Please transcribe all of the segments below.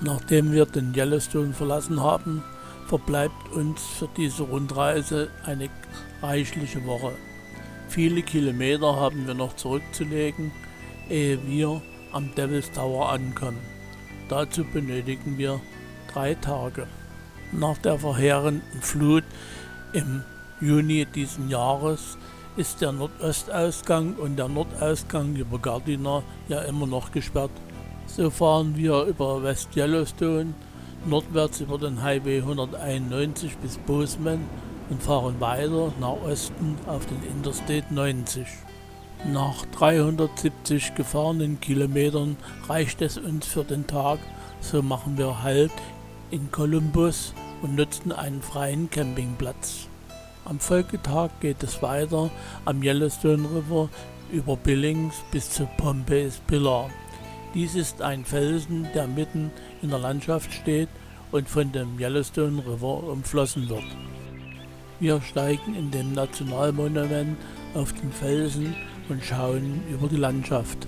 Nachdem wir den Yellowstone verlassen haben, verbleibt uns für diese Rundreise eine reichliche Woche. Viele Kilometer haben wir noch zurückzulegen, ehe wir am Devil's Tower ankommen. Dazu benötigen wir 3 Tage. Nach der verheerenden Flut im Juni diesen Jahres ist der Nordostausgang und der Nordausgang über Gardiner ja immer noch gesperrt. So fahren wir über West Yellowstone, nordwärts über den Highway 191 bis Bozeman und fahren weiter nach Osten auf den Interstate 90. Nach 370 gefahrenen Kilometern reicht es uns für den Tag, so machen wir Halt in Columbus und nutzen einen freien Campingplatz. Am Folgetag geht es weiter am Yellowstone River über Billings bis zu Pompey's Pillar. Dies ist ein Felsen, der mitten in der Landschaft steht und von dem Yellowstone River umflossen wird. Wir steigen in dem Nationalmonument auf den Felsen und schauen über die Landschaft.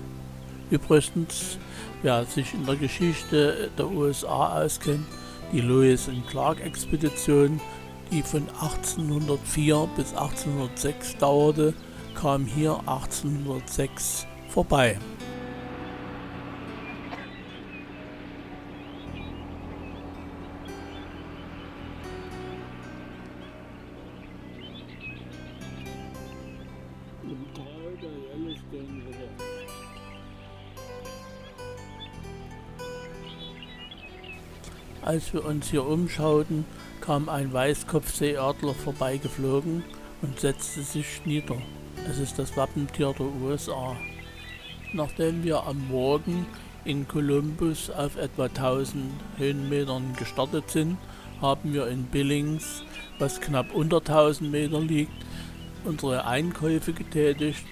Übrigens, wer sich in der Geschichte der USA auskennt, die Lewis und Clark Expedition, die von 1804 bis 1806 dauerte, kam hier 1806 vorbei. Im Tal der Yellowstone River. Als wir uns hier umschauten, kam ein Weißkopfseeadler vorbeigeflogen und setzte sich nieder. Es ist das Wappentier der USA. Nachdem wir am Morgen in Columbus auf etwa 1000 Höhenmetern gestartet sind, haben wir in Billings, was knapp unter 1000 Meter liegt, unsere Einkäufe getätigt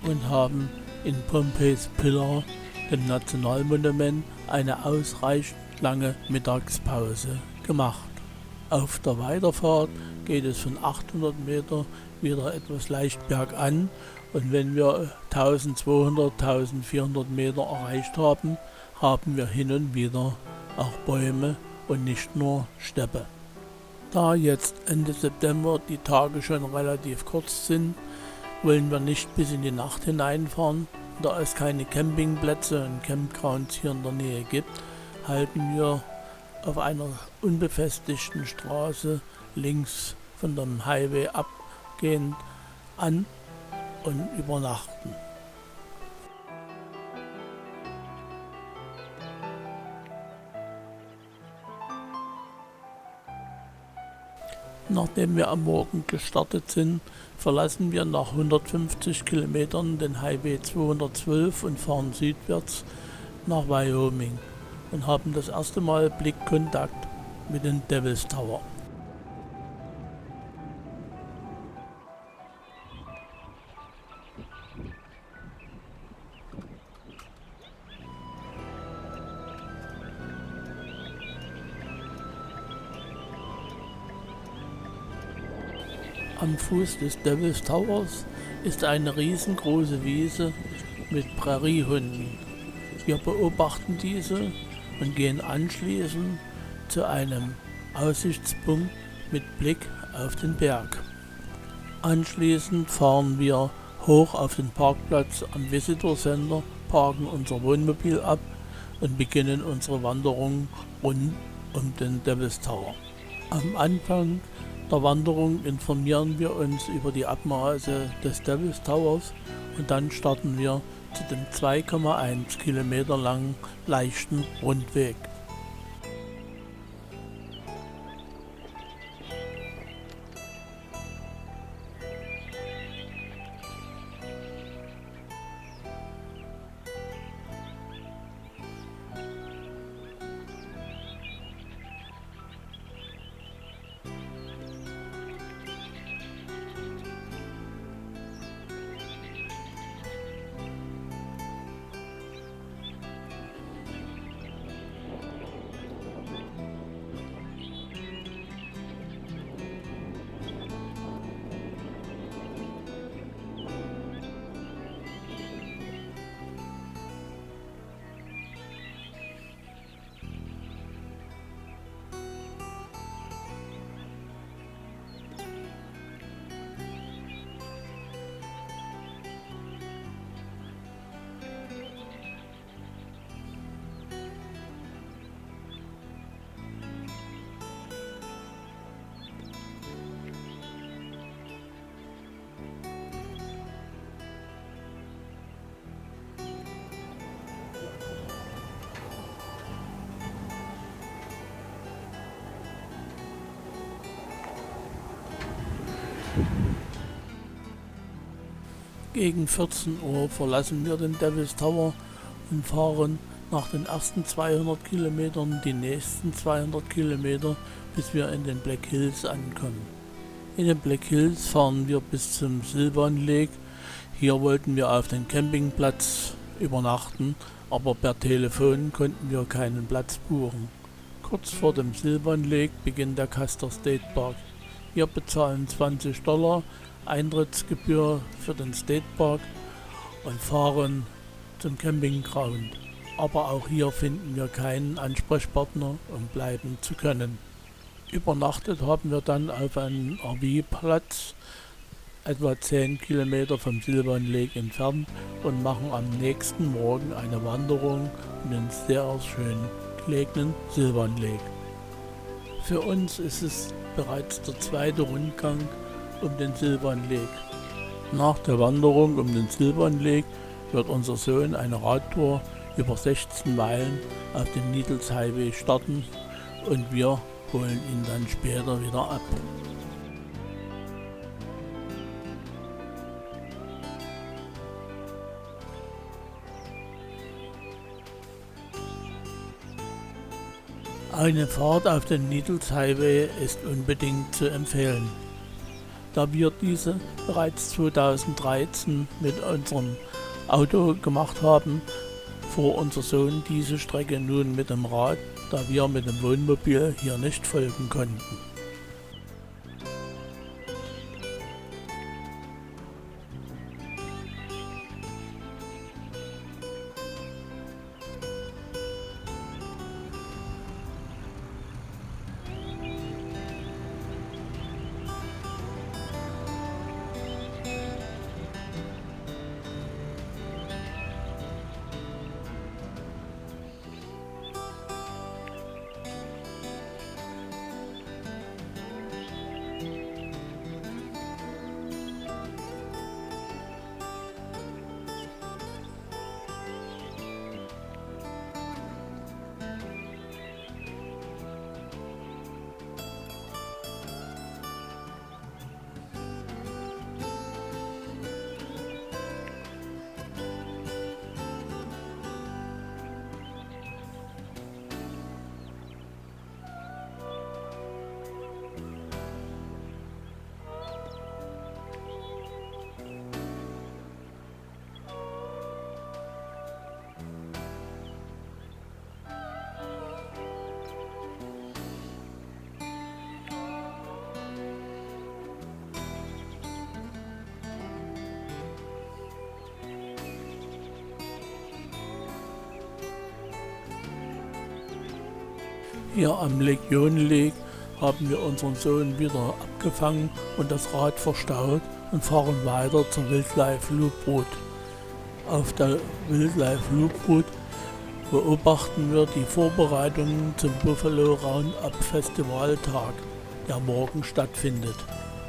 und haben in Pompey's Pillar, dem Nationalmonument, eine ausreichend lange Mittagspause gemacht. Auf der Weiterfahrt geht es von 800 Meter wieder etwas leicht bergan und wenn wir 1200, 1400 Meter erreicht haben, haben wir hin und wieder auch Bäume und nicht nur Steppe. Da jetzt Ende September die Tage schon relativ kurz sind, wollen wir nicht bis in die Nacht hineinfahren. Da es keine Campingplätze und Campgrounds hier in der Nähe gibt, halten wir auf einer unbefestigten Straße links von dem Highway abgehend an und übernachten. Nachdem wir am Morgen gestartet sind, verlassen wir nach 150 Kilometern den Highway 212 und fahren südwärts nach Wyoming und haben das erste Mal Blickkontakt mit dem Devil's Tower. Am Fuß des Devil's Towers ist eine riesengroße Wiese mit Präriehunden. Wir beobachten diese und gehen anschließend zu einem Aussichtspunkt mit Blick auf den Berg. Anschließend fahren wir hoch auf den Parkplatz am Visitor Center, parken unser Wohnmobil ab und beginnen unsere Wanderung rund um den Devil's Tower. Am Anfang der Wanderung informieren wir uns über die Abmaße des Devil's Towers und dann starten wir zu dem 2,1 Kilometer langen leichten Rundweg. Gegen 14 Uhr verlassen wir den Devil's Tower und fahren nach den ersten 200 Kilometern die nächsten 200 Kilometer, bis wir in den Black Hills ankommen. In den Black Hills fahren wir bis zum Sylvan Lake. Hier wollten wir auf den Campingplatz übernachten, aber per Telefon konnten wir keinen Platz buchen. Kurz vor dem Sylvan Lake beginnt der Custer State Park. Wir bezahlen $20 Eintrittsgebühr für den State Park und fahren zum Campingground. Aber auch hier finden wir keinen Ansprechpartner, um bleiben zu können. Übernachtet haben wir dann auf einem RV-Platz, etwa 10 Kilometer vom Sylvan Lake entfernt, und machen am nächsten Morgen eine Wanderung in den sehr schön gelegenen Sylvan Lake. Für uns ist es bereits der zweite Rundgang um den Sylvan Lake. Nach der Wanderung um den Sylvan Lake wird unser Sohn eine Radtour über 16 Meilen auf dem Needles Highway starten und wir holen ihn dann später wieder ab. Eine Fahrt auf dem Needles Highway ist unbedingt zu empfehlen. Da wir diese bereits 2013 mit unserem Auto gemacht haben, fuhr unser Sohn diese Strecke nun mit dem Rad, da wir mit dem Wohnmobil hier nicht folgen konnten. Hier am Legion Lake haben wir unseren Sohn wieder abgefangen und das Rad verstaut und fahren weiter zur Wildlife Loop Route. Auf der Wildlife Loop Route beobachten wir die Vorbereitungen zum Buffalo Roundup Festivaltag, der morgen stattfindet.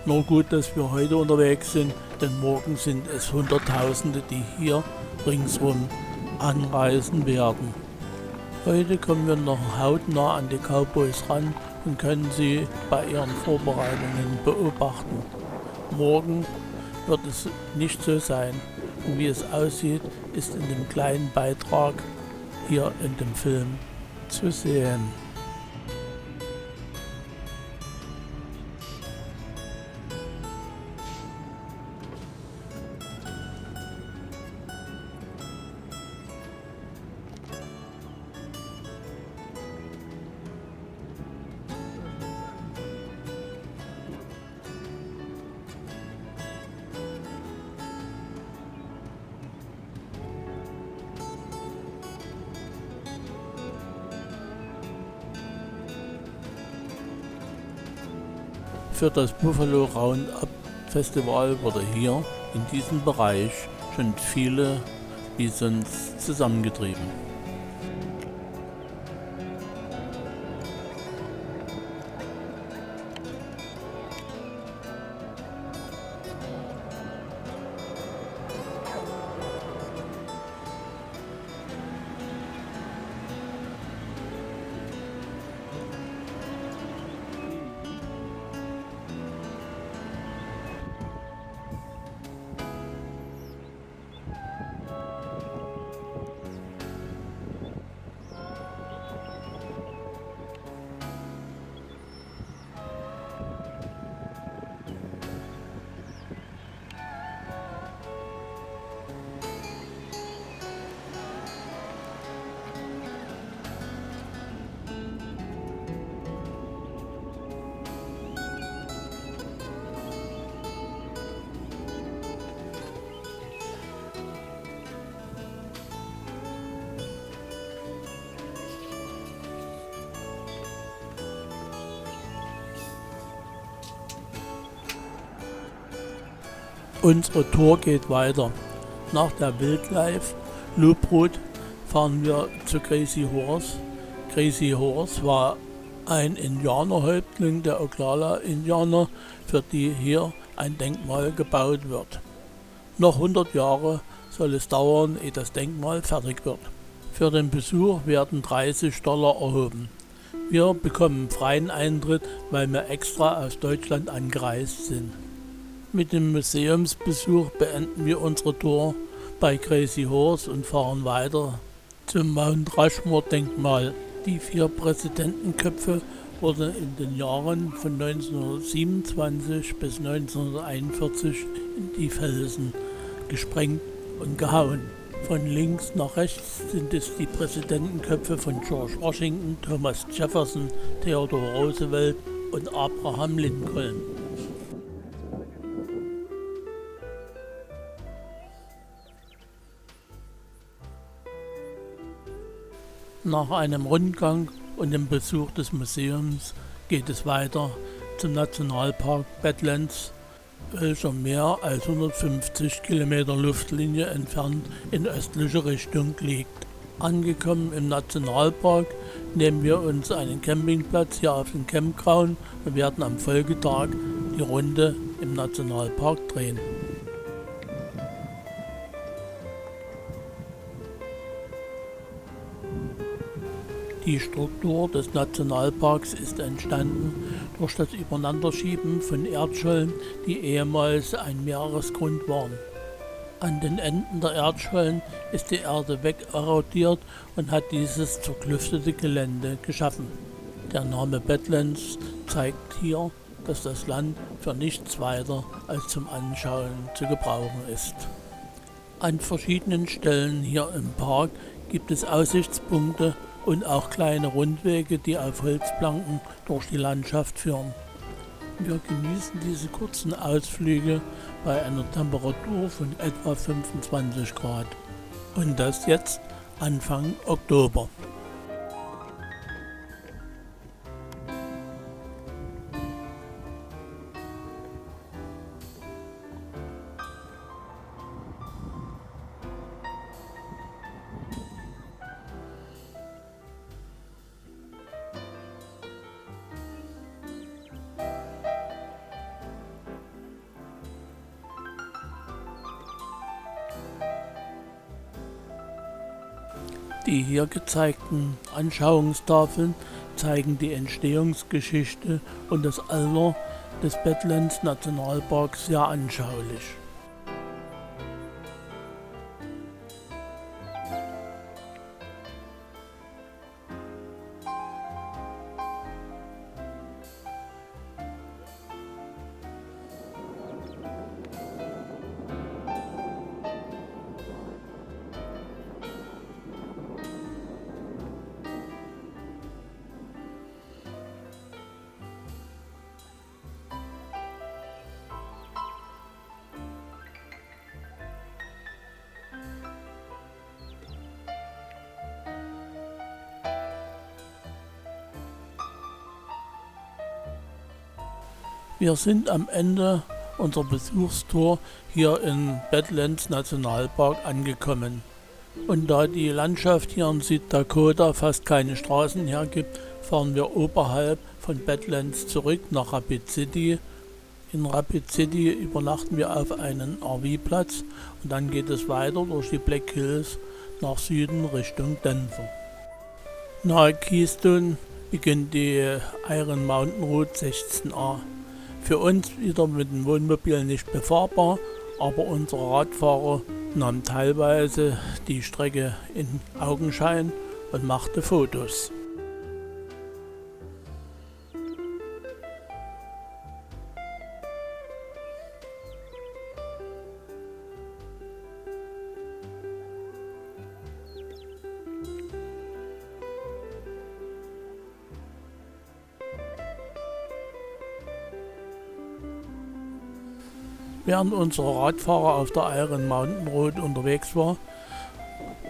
Nur gut, dass wir heute unterwegs sind, denn morgen sind es Hunderttausende, die hier ringsum anreisen werden. Heute kommen wir noch hautnah an die Cowboys ran und können sie bei ihren Vorbereitungen beobachten. Morgen wird es nicht so sein, und wie es aussieht, ist in dem kleinen Beitrag hier in dem Film zu sehen. Für das Buffalo Roundup Festival wurde hier in diesem Bereich schon viele Bisons zusammengetrieben. Unsere Tour geht weiter. Nach der Wildlife Looproute fahren wir zu Crazy Horse. Crazy Horse war ein Indianerhäuptling der Oglala-Indianer, für die hier ein Denkmal gebaut wird. Noch 100 Jahre soll es dauern, ehe das Denkmal fertig wird. Für den Besuch werden $30 erhoben. Wir bekommen freien Eintritt, weil wir extra aus Deutschland angereist sind. Mit dem Museumsbesuch beenden wir unsere Tour bei Crazy Horse und fahren weiter zum Mount Rushmore Denkmal. Die 4 Präsidentenköpfe wurden in den Jahren von 1927 bis 1941 in die Felsen gesprengt und gehauen. Von links nach rechts sind es die Präsidentenköpfe von George Washington, Thomas Jefferson, Theodore Roosevelt und Abraham Lincoln. Nach einem Rundgang und dem Besuch des Museums geht es weiter zum Nationalpark Badlands, welcher mehr als 150 Kilometer Luftlinie entfernt in östliche Richtung liegt. Angekommen im Nationalpark nehmen wir uns einen Campingplatz hier auf dem Campground und werden am Folgetag die Runde im Nationalpark drehen. Die Struktur des Nationalparks ist entstanden durch das Übereinanderschieben von Erdschollen, die ehemals ein Meeresgrund waren. An den Enden der Erdschollen ist die Erde wegerodiert und hat dieses zerklüftete Gelände geschaffen. Der Name Badlands zeigt hier, dass das Land für nichts weiter als zum Anschauen zu gebrauchen ist. An verschiedenen Stellen hier im Park gibt es Aussichtspunkte und auch kleine Rundwege, die auf Holzplanken durch die Landschaft führen. Wir genießen diese kurzen Ausflüge bei einer Temperatur von etwa 25 Grad. Und das jetzt Anfang Oktober. Die hier gezeigten Anschauungstafeln zeigen die Entstehungsgeschichte und das Alter des Badlands Nationalparks sehr anschaulich. Wir sind am Ende unserer Besuchstour hier in Badlands Nationalpark angekommen. Und da die Landschaft hier in Süddakota fast keine Straßen hergibt, fahren wir oberhalb von Badlands zurück nach Rapid City. In Rapid City übernachten wir auf einen RV-Platz und dann geht es weiter durch die Black Hills nach Süden Richtung Denver. Nahe Keystone beginnt die Iron Mountain Route 16A. Für uns wieder mit dem Wohnmobil nicht befahrbar, aber unsere Radfahrer nahmen teilweise die Strecke in Augenschein und machten Fotos. Während unsere Radfahrer auf der Iron Mountain Road unterwegs war,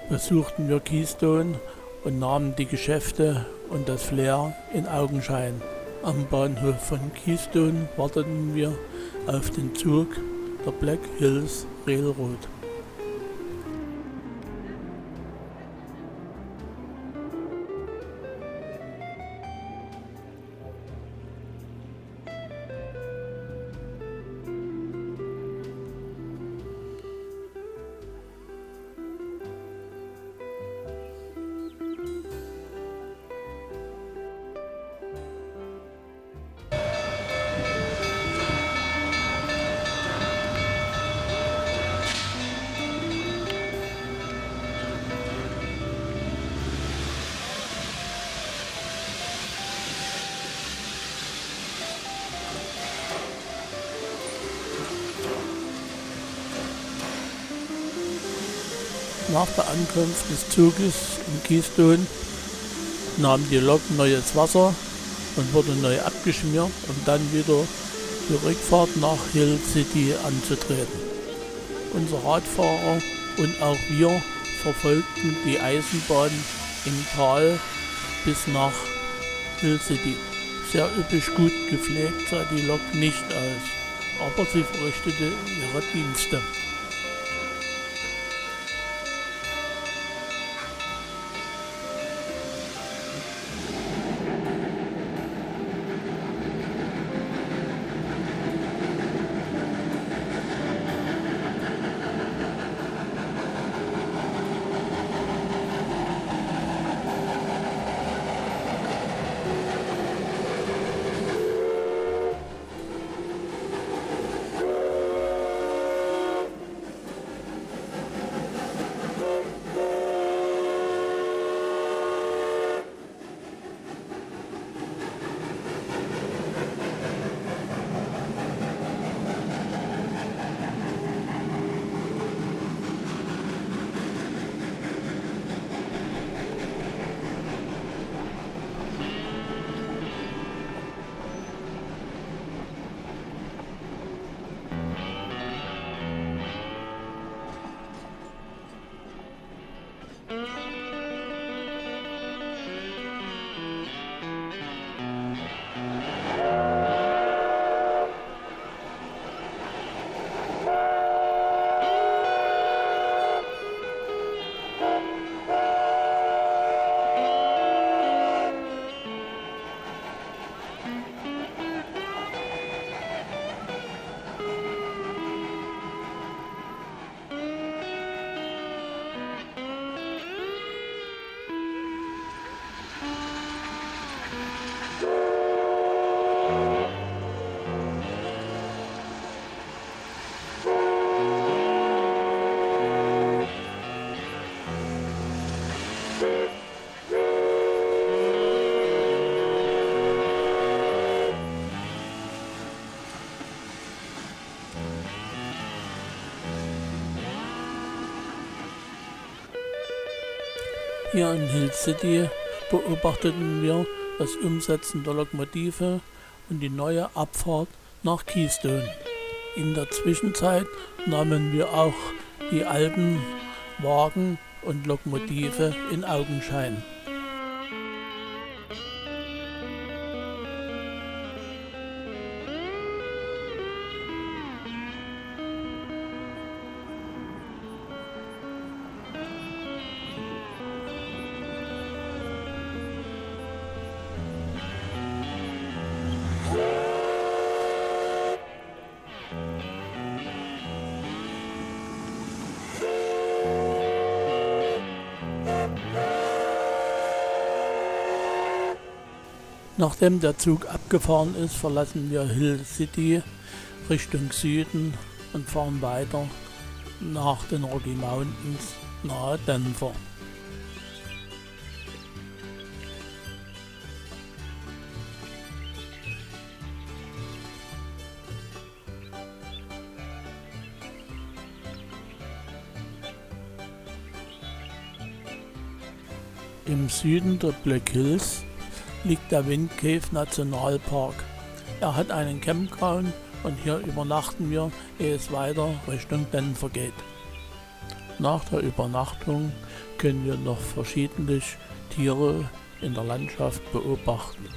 besuchten wir Keystone und nahmen die Geschäfte und das Flair in Augenschein. Am Bahnhof von Keystone warteten wir auf den Zug, der Black Hills Railroad. Nach der Ankunft des Zuges in Keystone nahm die Lok neues Wasser und wurde neu abgeschmiert, um dann wieder die Rückfahrt nach Hill City anzutreten. Unser Radfahrer und auch wir verfolgten die Eisenbahn im Tal bis nach Hill City. Sehr üppig gut gepflegt sah die Lok nicht aus, aber sie verrichtete ihre Dienste. Hier in Hill City beobachteten wir das Umsetzen der Lokomotive und die neue Abfahrt nach Keystone. In der Zwischenzeit nahmen wir auch die alten Wagen und Lokomotive in Augenschein. Nachdem der Zug abgefahren ist, verlassen wir Hill City Richtung Süden und fahren weiter nach den Rocky Mountains nahe Denver. Im Süden der Black Hills liegt der Wind Cave Nationalpark. Er hat einen Campground und hier übernachten wir, ehe es weiter Richtung Denver geht. Nach der Übernachtung können wir noch verschiedene Tiere in der Landschaft beobachten.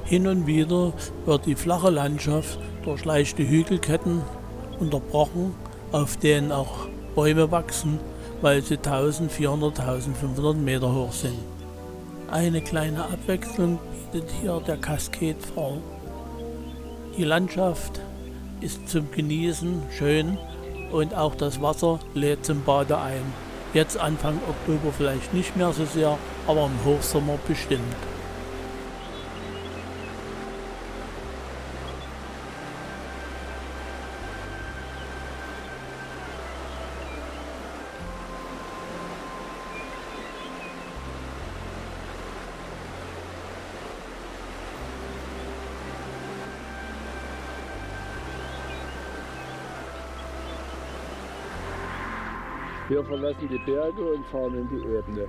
Hin und wieder wird die flache Landschaft durch leichte Hügelketten unterbrochen, auf denen auch Bäume wachsen, weil sie 1400, 1500 Meter hoch sind. Eine kleine Abwechslung bietet hier der Cascade Fall. Die Landschaft ist zum Genießen schön und auch das Wasser lädt zum Bade ein. Jetzt Anfang Oktober vielleicht nicht mehr so sehr, aber im Hochsommer bestimmt. Wir verlassen die Berge und fahren in die Ebene.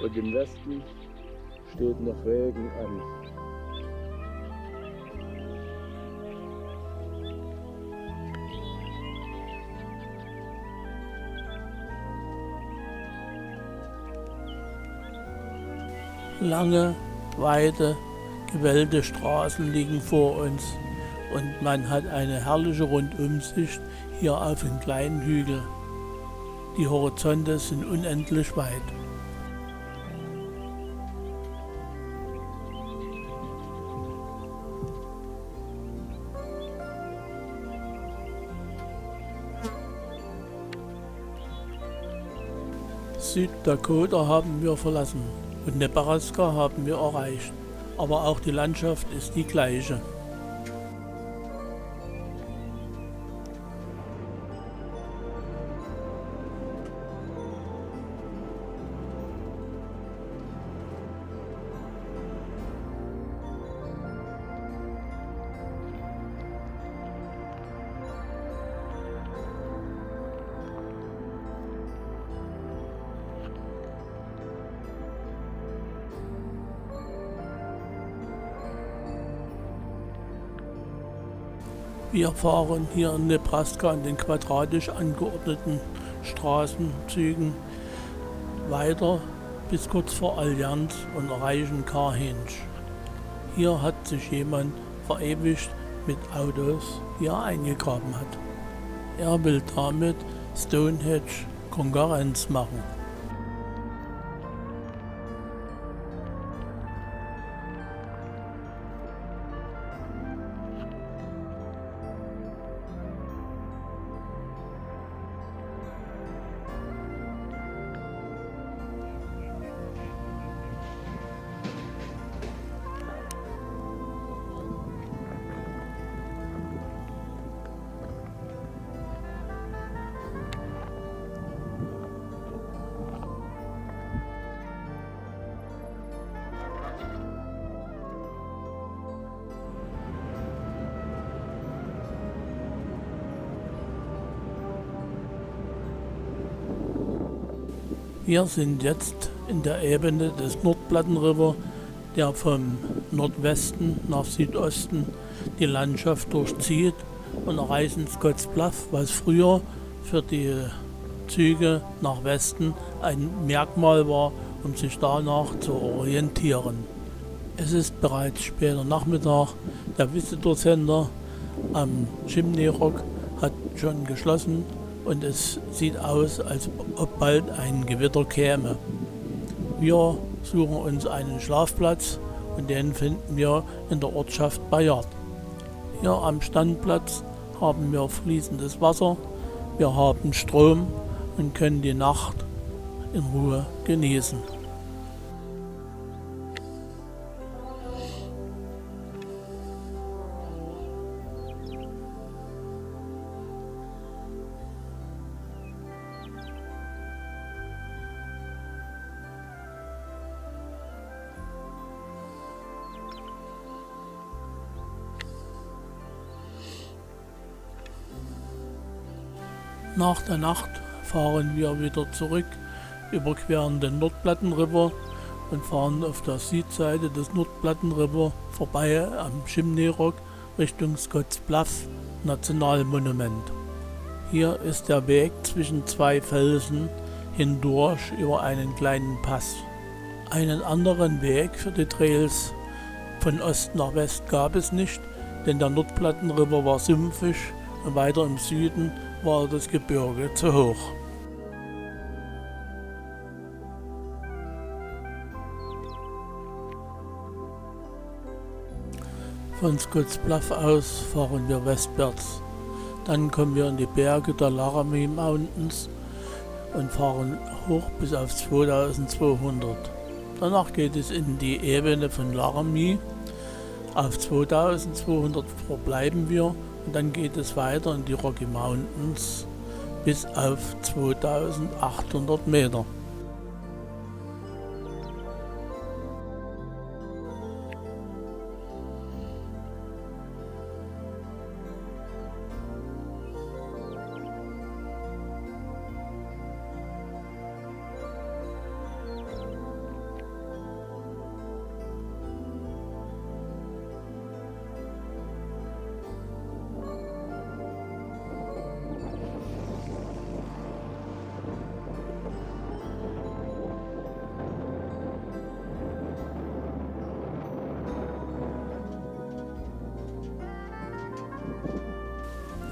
Und im Westen steht noch Regen an. Lange, weite, gewellte Straßen liegen vor uns und man hat eine herrliche Rundumsicht hier auf den kleinen Hügel. Die Horizonte sind unendlich weit. Süddakota haben wir verlassen und Nebraska haben wir erreicht, aber auch die Landschaft ist die gleiche. Wir fahren hier in Nebraska an den quadratisch angeordneten Straßenzügen weiter bis kurz vor Allianz und erreichen Carhenge. Hier hat sich jemand verewigt mit Autos, die er eingegraben hat. Er will damit Stonehenge Konkurrenz machen. Wir sind jetzt in der Ebene des Nordplatten River, der vom Nordwesten nach Südosten die Landschaft durchzieht, und erreichen Scotts Bluff, was früher für die Züge nach Westen ein Merkmal war, um sich danach zu orientieren. Es ist bereits später Nachmittag, der Visitor Center am Chimney Rock hat schon geschlossen und es sieht aus, als ob bald ein Gewitter käme. Wir suchen uns einen Schlafplatz und den finden wir in der Ortschaft Bayard. Hier am Standplatz haben wir fließendes Wasser, wir haben Strom und können die Nacht in Ruhe genießen. Nach der Nacht fahren wir wieder zurück, überqueren den Nordplatten River und fahren auf der Südseite des Nordplatten River vorbei am Chimney Rock Richtung Scotts Bluff Nationalmonument. Hier ist der Weg zwischen zwei Felsen hindurch über einen kleinen Pass. Einen anderen Weg für die Trails Von Ost nach West gab es nicht, denn der Nordplattenriver war sumpfig und weiter im Süden war das Gebirge zu hoch. Von Scotts Bluff aus fahren wir westwärts. Dann kommen wir in die Berge der Laramie Mountains und fahren hoch bis auf 2200. Danach geht es in die Ebene von Laramie. Auf 2200 verbleiben wir und dann geht es weiter in die Rocky Mountains bis auf 2800 Meter.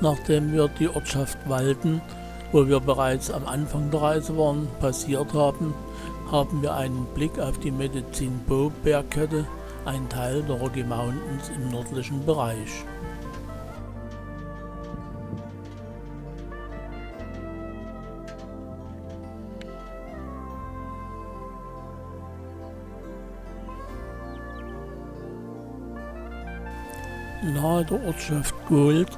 Nachdem wir die Ortschaft Walden, wo wir bereits am Anfang der Reise waren, passiert haben, haben wir einen Blick auf die Medicine Bow Bergkette, ein Teil der Rocky Mountains im nördlichen Bereich. Nahe der Ortschaft Gold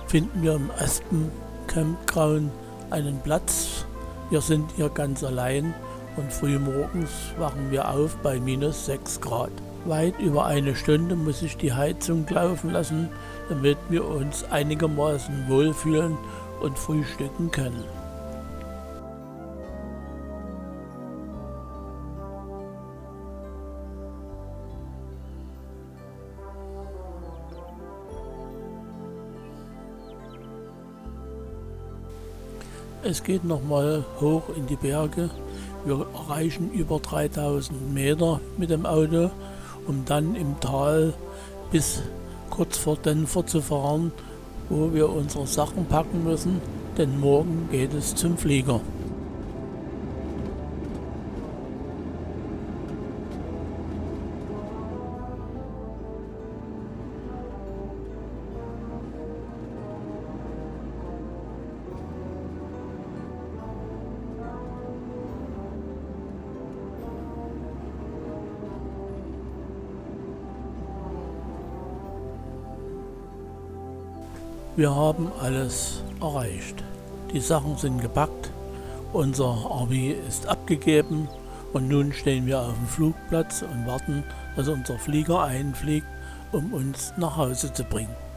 finden wir im ersten Campground einen Platz. Wir sind hier ganz allein und früh morgens wachen wir auf bei minus 6 Grad. Weit über eine Stunde muss ich die Heizung laufen lassen, damit wir uns einigermaßen wohlfühlen und frühstücken können. Es geht nochmal hoch in die Berge. Wir erreichen über 3000 Meter mit dem Auto, um dann im Tal bis kurz vor Denver zu fahren, wo wir unsere Sachen packen müssen, denn morgen geht es zum Flieger. Wir haben alles erreicht. Die Sachen sind gepackt, unser RV ist abgegeben und nun stehen wir auf dem Flugplatz und warten, dass unser Flieger einfliegt, um uns nach Hause zu bringen.